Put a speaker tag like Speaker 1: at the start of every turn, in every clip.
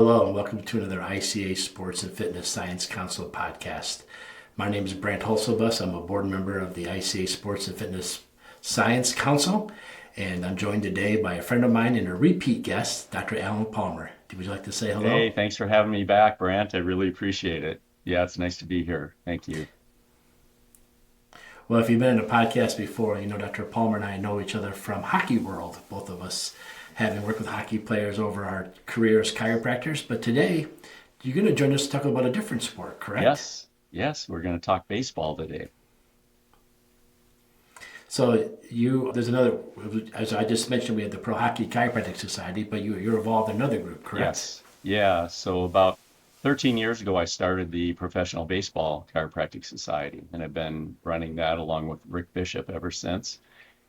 Speaker 1: Hello, and welcome to another ICA Sports and Fitness Science Council podcast. My name is Brant Hulsebus. I'm a board member of the ICA Sports and Fitness Science Council, and I'm joined today by a friend of mine and a repeat guest, Dr. Alan Palmer. Would you like to say hello?
Speaker 2: Hey, thanks for having me back, Brant. I really appreciate it. Yeah, it's nice to be here. Thank you.
Speaker 1: Well, if you've been in a podcast before, you know Dr. Palmer and I know each other from hockey world, both of us having worked with hockey players over our careers as chiropractors. But today, you're going to join us to talk about a different sport, correct?
Speaker 2: Yes, we're going to talk baseball today.
Speaker 1: There's another, as I just mentioned, we have the Pro Hockey Chiropractic Society, but you're involved in another group, correct?
Speaker 2: Yes. Yeah, so about 13 years ago, I started the Professional Baseball Chiropractic Society, and I've been running that along with Rick Bishop ever since.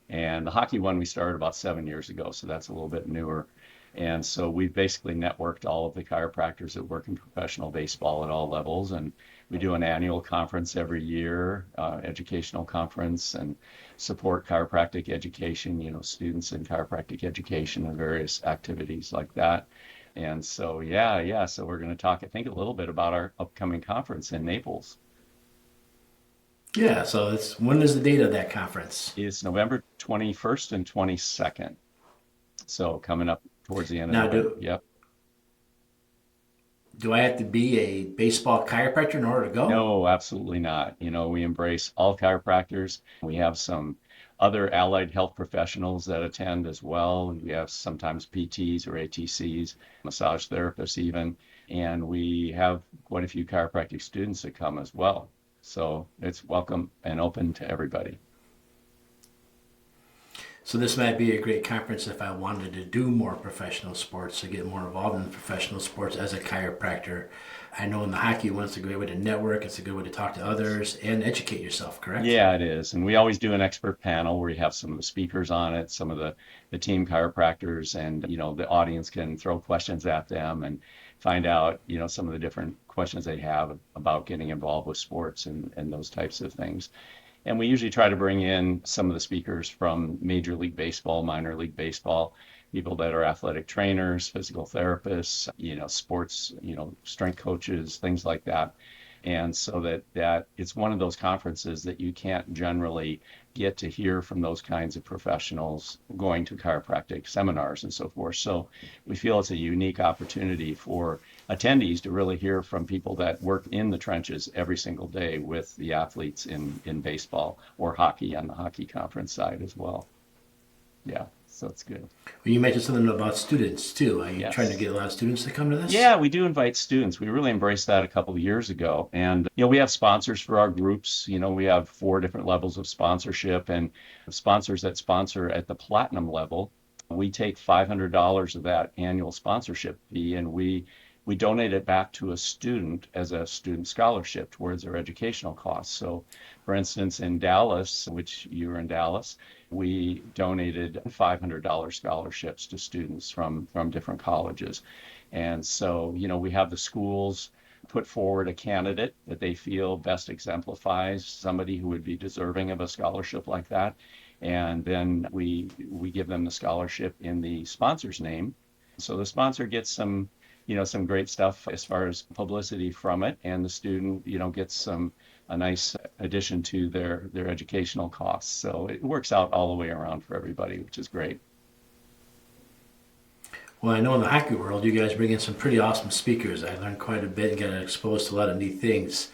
Speaker 2: And the hockey one we started about 7 years ago, so that's a little bit newer. And so we've basically networked all of the chiropractors that work in professional baseball at all levels. And we do an annual conference every year, educational conference, and support chiropractic education, students in chiropractic education and various activities like that. And so, so we're going to talk, I think, a little bit about our upcoming conference in Naples.
Speaker 1: Yeah, so when is the date of that conference?
Speaker 2: It's November 21st and 22nd. So coming up towards the end of
Speaker 1: Now,
Speaker 2: November. Yep.
Speaker 1: do I have to be a baseball chiropractor in order to go?
Speaker 2: No, absolutely not. We embrace all chiropractors. We have some other allied health professionals that attend as well. We have sometimes PTs or ATCs, massage therapists even, and we have quite a few chiropractic students that come as well. So it's welcome and open to everybody.
Speaker 1: So this might be a great conference if I wanted to do more professional sports, to get more involved in professional sports as a chiropractor. I know in the hockey one, it's a great way to network. It's a good way to talk to others and educate yourself, correct?
Speaker 2: Yeah, it is. And we always do an expert panel where you have some of the speakers on it, some of the team chiropractors, and the audience can throw questions at them and find out, some of the different questions they have about getting involved with sports and those types of things. And we usually try to bring in some of the speakers from Major League Baseball, minor league baseball, people that are athletic trainers, physical therapists, sports, strength coaches, things like that. And so that it's one of those conferences that you can't generally get to hear from those kinds of professionals going to chiropractic seminars and so forth. So we feel it's a unique opportunity for attendees to really hear from people that work in the trenches every single day with the athletes in baseball or hockey on the hockey conference side as well. Yeah, so it's good.
Speaker 1: Well, you mentioned something about students too. Are you
Speaker 2: Yes.
Speaker 1: trying to get a lot of students to come to this?
Speaker 2: Yeah, we do invite students. We really embraced that a couple of years ago. And, we have sponsors for our groups. We have 4 different levels of sponsorship, and sponsors that sponsor at the platinum level, we take $500 of that annual sponsorship fee, and we donate it back to a student as a student scholarship towards their educational costs. So, for instance, in Dallas, which you were in Dallas, we donated $500 scholarships to students from different colleges. And so, we have the schools put forward a candidate that they feel best exemplifies somebody who would be deserving of a scholarship like that. And then we give them the scholarship in the sponsor's name. So the sponsor gets some great stuff as far as publicity from it, and the student, gets a nice addition to their educational costs. So it works out all the way around for everybody, which is great.
Speaker 1: Well, I know in the hockey world, you guys bring in some pretty awesome speakers. I learned quite a bit and got exposed to a lot of neat things.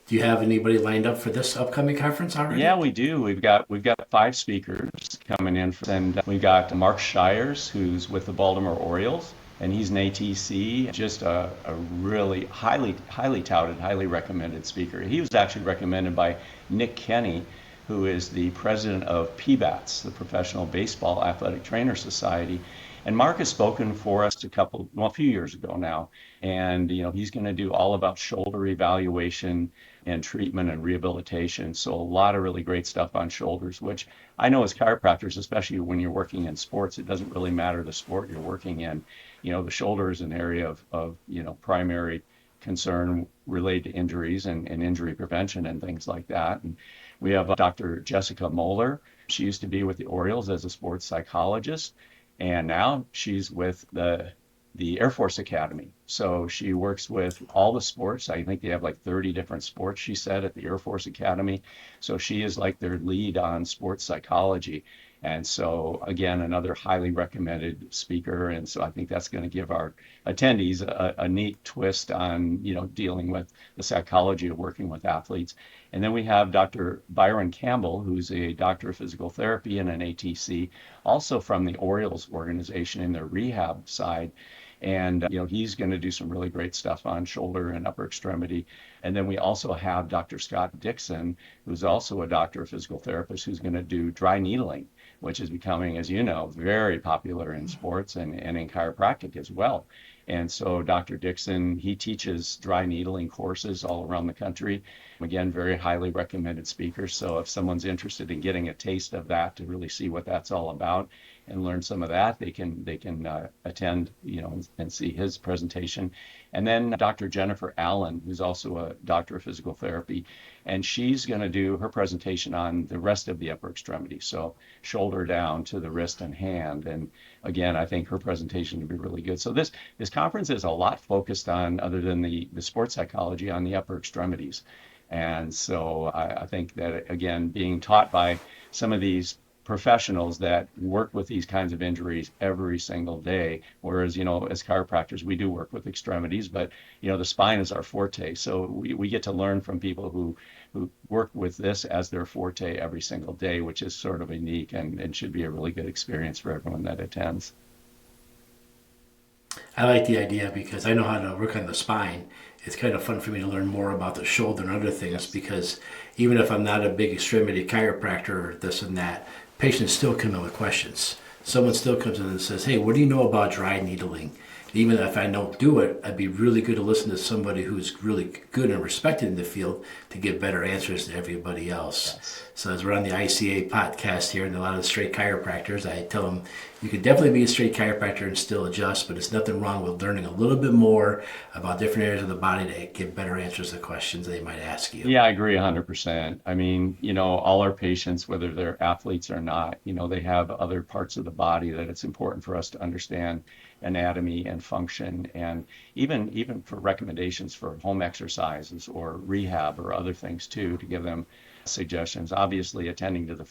Speaker 1: Do you have anybody lined up for this upcoming conference already?
Speaker 2: Yeah, we do. We've got 5 speakers coming in, and we've got Mark Shires, who's with the Baltimore Orioles, and he's an ATC, just a really highly touted, highly recommended speaker. He was actually recommended by Nick Kenny, who is the president of PBATS, the Professional Baseball Athletic Trainer Society. And Mark has spoken for us a few years ago now, and he's going to do all about shoulder evaluation and treatment and rehabilitation. So a lot of really great stuff on shoulders, which I know as chiropractors, especially when you're working in sports, it doesn't really matter the sport you're working in. The shoulder is an area of primary concern related to injuries and injury prevention and things like that. And we have Dr. Jessica Moeller. She used to be with the Orioles as a sports psychologist, and now she's with the the Air Force Academy. So she works with all the sports. I think they have like 30 different sports, she said, at the Air Force Academy. So she is like their lead on sports psychology. And so, again, another highly recommended speaker. And so I think that's going to give our attendees a neat twist on, dealing with the psychology of working with athletes. And then we have Dr. Byron Campbell, who's a doctor of physical therapy and an ATC, also from the Orioles organization in their rehab side. And, he's going to do some really great stuff on shoulder and upper extremity. And then we also have Dr. Scott Dixon, who's also a doctor of physical therapist, who's going to do dry needling, which is becoming, as you know, very popular in sports and in chiropractic as well. And so Dr. Dixon, he teaches dry needling courses all around the country. Again, very highly recommended speaker. So if someone's interested in getting a taste of that to really see what that's all about and learn some of that, they can attend, and see his presentation. And then Dr. Jennifer Allen, who's also a doctor of physical therapy, and she's going to do her presentation on the rest of the upper extremity, so shoulder down to the wrist and hand. And again, I think her presentation will be really good. So this conference is a lot focused on, other than the sports psychology, on the upper extremities. And so I think that, again, being taught by some of these professionals that work with these kinds of injuries every single day, whereas, as chiropractors, we do work with extremities, but, the spine is our forte. So we get to learn from people who work with this as their forte every single day, which is sort of unique and should be a really good experience for everyone that attends.
Speaker 1: I like the idea because I know how to work on the spine. It's kind of fun for me to learn more about the shoulder and other things,
Speaker 2: Yes.
Speaker 1: because even if I'm not a big extremity chiropractor or this and that, patients still come in with questions. Someone still comes in and says, hey, what do you know about dry needling? Even if I don't do it, I'd be really good to listen to somebody who's really good and respected in the field to get better answers than everybody else.
Speaker 2: Yes.
Speaker 1: So as we're on the ICA podcast here and a lot of the straight chiropractors, I tell them you could definitely be a straight chiropractor and still adjust, but it's nothing wrong with learning a little bit more about different areas of the body to get better answers to questions they might ask you.
Speaker 2: Yeah, I agree 100%. I mean, all our patients, whether they're athletes or not, they have other parts of the body that it's important for us to understand anatomy and function, and even for recommendations for home exercises or rehab or other things too, to give them suggestions. Obviously, attending to the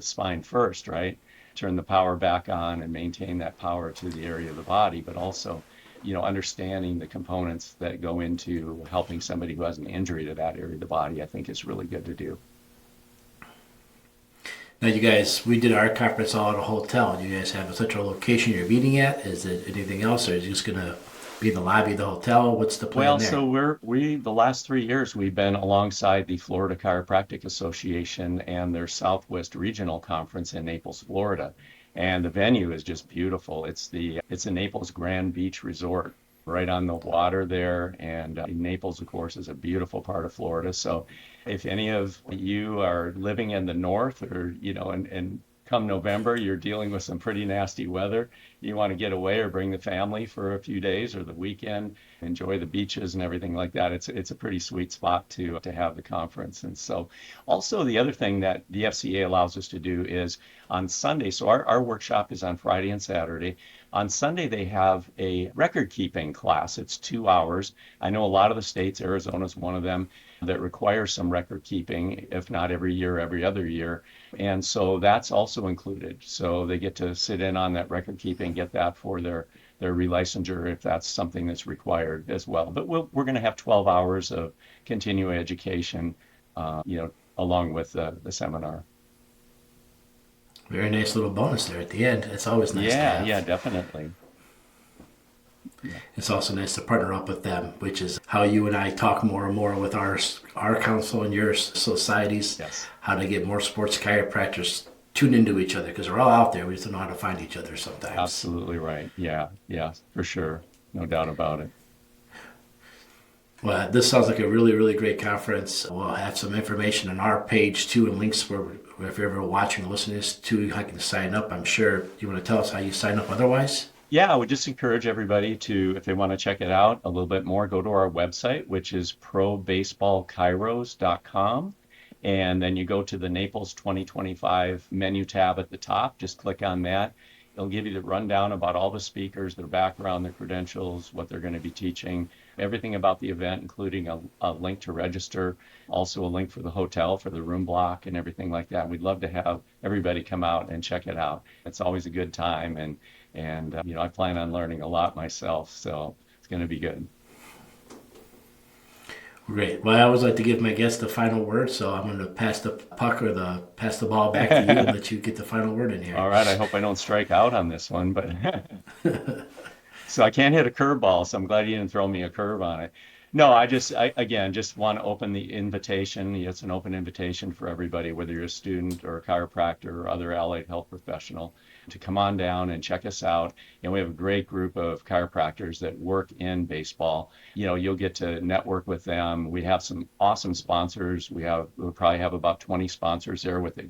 Speaker 2: spine first, right? Turn the power back on and maintain that power to the area of the body, but also understanding the components that go into helping somebody who has an injury to that area of the body, I think is really good to do.
Speaker 1: Now, you guys, we did our conference all at a hotel. Do you guys have a central location you're meeting at? Is it anything else, or is it just going to be in the lobby of the hotel? What's the plan
Speaker 2: Well,
Speaker 1: there?
Speaker 2: so the last 3 years we've been alongside the Florida Chiropractic Association and their Southwest Regional Conference in Naples, Florida. And the venue is just beautiful. It's the Naples Grand Beach Resort, right on the water there. And Naples, of course, is a beautiful part of Florida. So if any of you are living in the north, or, and come November, you're dealing with some pretty nasty weather, you want to get away or bring the family for a few days or the weekend, enjoy the beaches and everything like that, it's a pretty sweet spot to have the conference. And so also the other thing that the FCA allows us to do is on Sunday, so our workshop is on Friday and Saturday. On Sunday, they have a record keeping class. It's 2 hours. I know a lot of the states, Arizona's one of them, that requires some record keeping, if not every year, every other year. And so that's also included. So they get to sit in on that record keeping, get that for their relicensure if that's something that's required as well. But we're going to have 12 hours of continuing education, along with the seminar.
Speaker 1: Very nice little bonus there at the end. It's always nice to have.
Speaker 2: Yeah, definitely. Yeah.
Speaker 1: It's also nice to partner up with them, which is how you and I talk more and more with our council and your societies,
Speaker 2: Yes.
Speaker 1: how to get more sports chiropractors tuned into each other, because we're all out there. We just don't know how to find each other sometimes.
Speaker 2: Absolutely right. Yeah, for sure. No doubt about it.
Speaker 1: Well, this sounds like a really, really great conference. We'll have some information on our page too, and links where if you're ever watching or listening to this too, how you can sign up. I'm sure you want to tell us how you sign up otherwise?
Speaker 2: Yeah, I would just encourage everybody to, if they want to check it out a little bit more, go to our website, which is probaseballchiros.com. And then you go to the Naples 2025 menu tab at the top, just click on that. They'll give you the rundown about all the speakers, their background, their credentials, what they're going to be teaching, everything about the event, including a link to register, also a link for the hotel, for the room block and everything like that. We'd love to have everybody come out and check it out. It's always a good time. And I plan on learning a lot myself. So it's going to be good.
Speaker 1: Great. Well, I always like to give my guests the final word, so I'm going to pass the puck or pass the ball back to you and let you get the final word in here.
Speaker 2: All right. I hope I don't strike out on this one, but so I can't hit a curveball, so I'm glad you didn't throw me a curve on it. No, again, just want to open the invitation. It's an open invitation for everybody, whether you're a student or a chiropractor or other allied health professional, to come on down and check us out. We have a great group of chiropractors that work in baseball. You'll get to network with them. We have some awesome sponsors. We'll probably have about 20 sponsors there with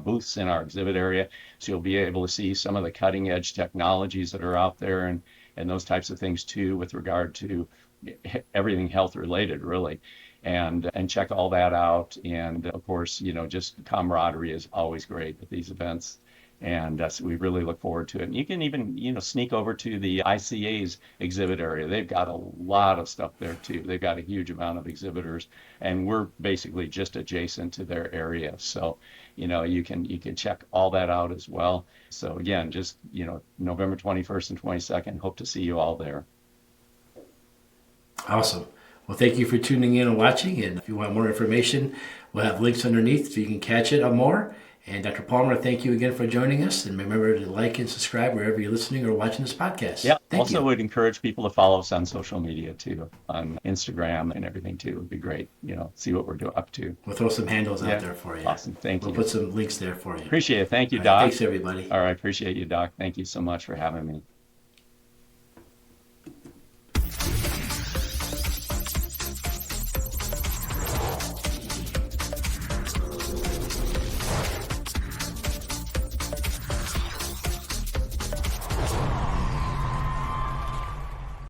Speaker 2: booths in our exhibit area. So you'll be able to see some of the cutting edge technologies that are out there and those types of things too, with regard to everything health related, really, and check all that out. And of course, just camaraderie is always great at these events. And so we really look forward to it. And you can even, sneak over to the ICA's exhibit area. They've got a lot of stuff there too. They've got a huge amount of exhibitors, and we're basically just adjacent to their area. So, you can check all that out as well. So again, just, November 21st and 22nd, hope to see you all there.
Speaker 1: Awesome. Well, thank you for tuning in and watching. And if you want more information, we'll have links underneath so you can catch it on more. And Dr. Palmer, thank you again for joining us. And remember to like and subscribe wherever you're listening or watching this podcast.
Speaker 2: Yeah.
Speaker 1: Thank
Speaker 2: also
Speaker 1: you.
Speaker 2: would encourage people to follow us on social media too, on Instagram and everything too. It would be great, see what we're up to.
Speaker 1: We'll throw some handles out there for you.
Speaker 2: Awesome. Thank you.
Speaker 1: We'll put some links there for you.
Speaker 2: Appreciate it. Thank you,
Speaker 1: All
Speaker 2: Doc.
Speaker 1: right, thanks, everybody.
Speaker 2: All right. Appreciate you, Doc. Thank you so much for having me.